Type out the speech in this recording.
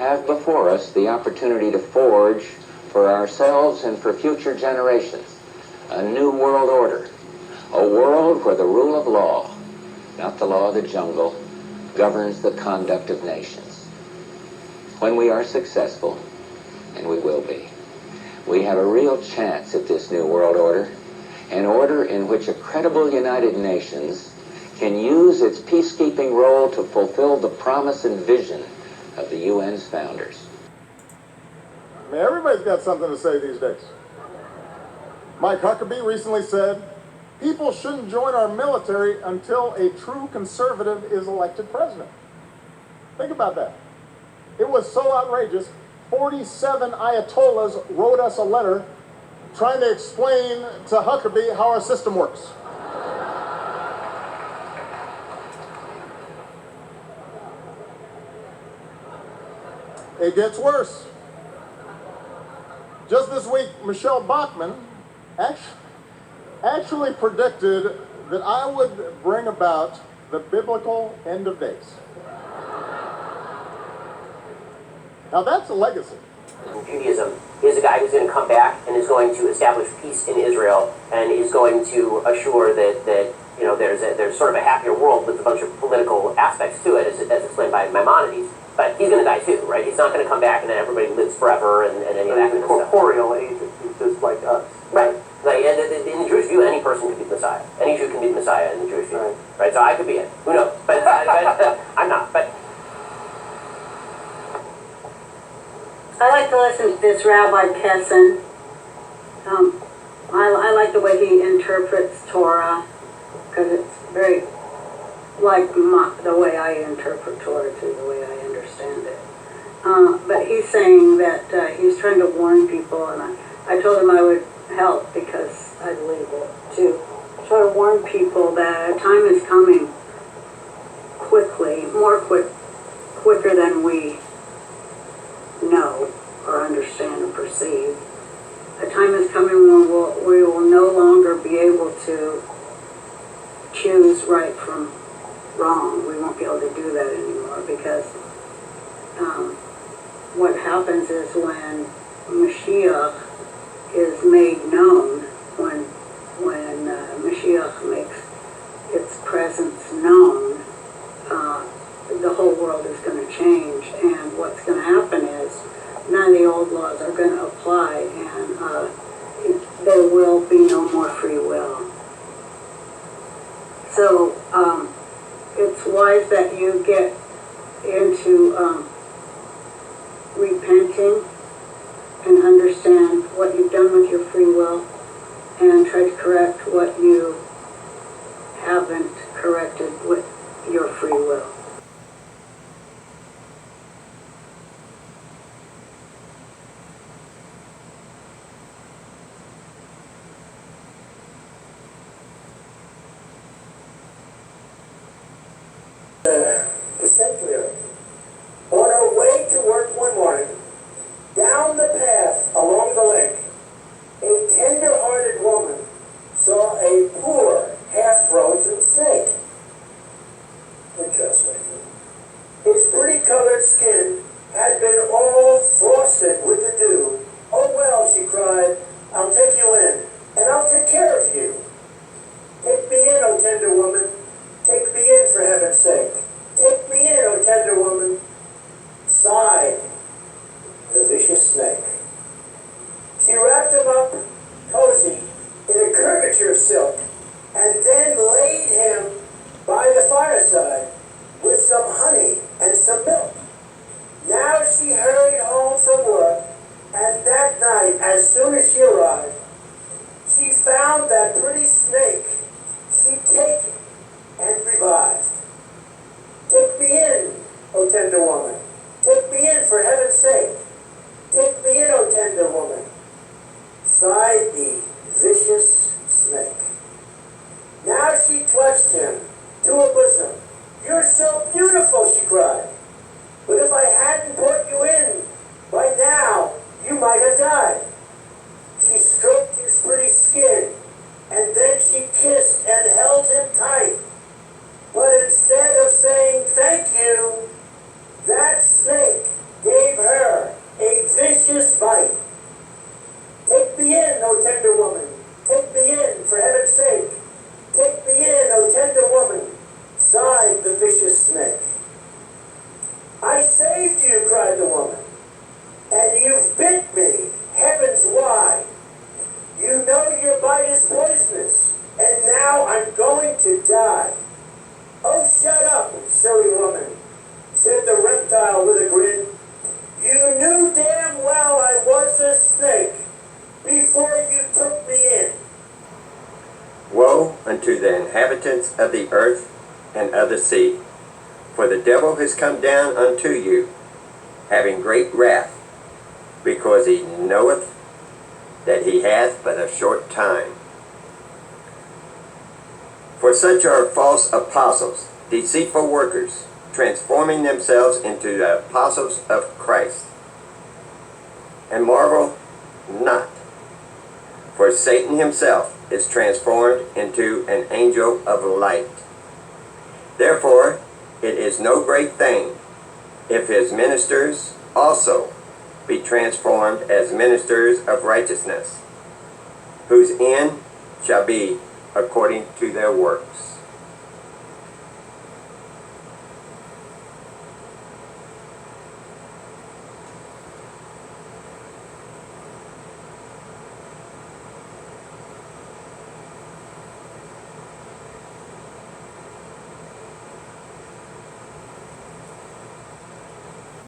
have before us the opportunity to forge for ourselves and for future generations a new world order, a world where the rule of law, not the law of the jungle, governs the conduct of nations. When we are successful, and we will be, we have a real chance at this new world order, an order in which a credible United Nations can use its peacekeeping role to fulfill the promise and vision of the UN's founders. I mean, everybody's got something to say these days. Mike Huckabee recently said, people shouldn't join our military until a true conservative is elected president. Think about that. It was so outrageous, 47 Ayatollahs wrote us a letter trying to explain to Huckabee how our system works. It gets worse. Just this week, Michelle Bachmann actually predicted that I would bring about the biblical end of days. Now that's a legacy. Judaism is a guy who's going to come back and is going to establish peace in Israel and is going to assure that you know there's sort of a happier world with a bunch of political aspects to it, as explained by Maimonides. But he's going to die too, right? He's not going to come back and then everybody lives forever and any of that kind of stuff. Corporeal agent, he's just like us. Right. Like, in the Jewish view, any person could be the Messiah. Any Jew can be the Messiah in the Jewish view. Right? So I could be it. Who knows? But I'm not. But I like to listen to this Rabbi Kessin. I like the way he interprets Torah, because it's very like the way I interpret Torah too, the way I understand it. But he's saying that he's trying to warn people, and I told him I would help because I believe it too. Try to warn people that time is coming quickly, quicker than we know or understand and perceive. A time is coming when we will no longer be able to choose right from wrong. We won't be able to do that anymore, because what happens is when Mashiach is made known, when Mashiach makes its presence known, the whole world is going to change, and what's going to happen is none of the old laws are going to apply, and there will be no more free will. So it's wise that you get into repenting and understand what you've done with your free will and try to correct what you haven't corrected with your free will. The secular. On her way to work one morning, down the path along the lake, a tender-hearted woman saw a poor, half-frozen snake. Interesting. His pretty-colored skin had been all frosted with the dew. Oh well, she cried, I'll take you in, and I'll take care of you. Take me in, O tender woman. Take me in, for heaven's sake. Take me in, O tender woman. Sighed the vicious snake. She wrapped him up cozy in a curvature silk, and then laid him by the fireside with some honey and some milk. Now she hurried home from work, and that night, as soon as she arrived, she found that pretty snake she'd taken and revived. Take me in, O tender woman. Take me in, for heaven's sake. Take me in, O tender woman. Sighed the vicious snake. Now she clutched him to her bosom. You're so beautiful, she cried. But if I hadn't brought you in, by now you might have died. She stroked his pretty skin, and then vicious bite. Take me in, O tender woman. Take me in, for heaven's sake. Take me in, O tender woman, sighed the vicious snake. I saved you, cried the woman, and you've bit me, heavens why. You know your bite is poisonous, and now I'm going to die. Oh, shut up, silly woman, said the reptile with a grin. You knew damn well I was a snake before you took me in. Woe unto the inhabitants of the earth and of the sea, for the devil has come down unto you, having great wrath, because he knoweth that he hath but a short time. For such are false apostles, deceitful workers, transforming themselves into the apostles of Christ. And marvel not, for Satan himself is transformed into an angel of light. Therefore, it is no great thing if his ministers also be transformed as ministers of righteousness, whose end shall be according to their works.